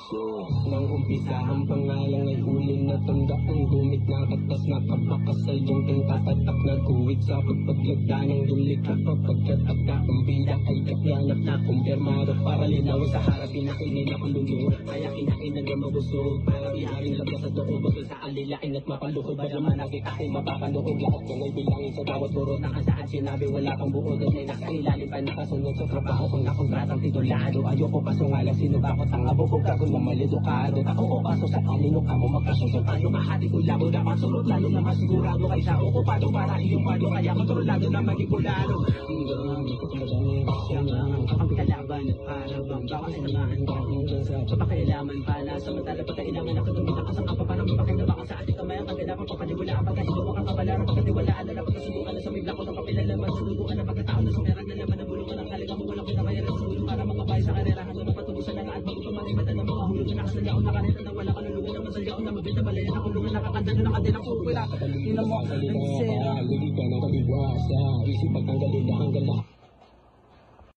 puso. Nang umpisa ang pangalan ay huli na tanda. Ang gumit na katas nakabakas sa iyong tingkatatak. Nagkuwit sa pagpaglagda ng dulikha. Pagkatagda ang bida ay kaganap na kumpirmado. Para linawin sa harap pinakainin na kulunod. Kaya kinain na nga mabusog. Para iharing labas sa loob. Bukod sa alilain at mapaluhod. Bala managig aking mapapanood. Lahat ng ay bilangin sa bawat burot. Nakasaan sinabi wala pang buod. At ay nasa ilalim pa nakasunod sa trabaho. Kung nakontratang titulado. Ayoko pa sungala sino ba ko tanga. Bukog ka kung namalidukado. Ako ko paso sa alino ka mo. Magkasusultado mahati ko labo. Dapat sulot lalo na masigurado. Kaysa okupado para iyong pado. Kaya kontrolado na manipulado. Hanggang ito talagang kasyangan. Kapag kalaban para bang baka sinamahan ka. Hanggang sa pakialaman pala. Samantala pa kailangan ako tumitakas ang kapapara. Mapakinabakan sa ating kamay. Ang kaganapan papaniwalaan. Pagkahinuwa kang kabalaran. Pagkatiwalaan na lang pagkasubukan na sa may blako ng papilalaman. Sunubukan na pagkataon na sumeran na naman. Nabulungan ang kaliga mo. Walang pinabayaran sa sulong para mga bahay sa karerahan. Na mapatubusan na nga at bago pamalimatan ng mga hulog na nakasalaon. Nakarita na wala kalulugan na masalyaon. Na mabita balayan na kulungan. Nakakanda na nakadilang kupila. Tingnan mo. Halika ng kalibasa. Isip pagtanggalin na hanggang lahat.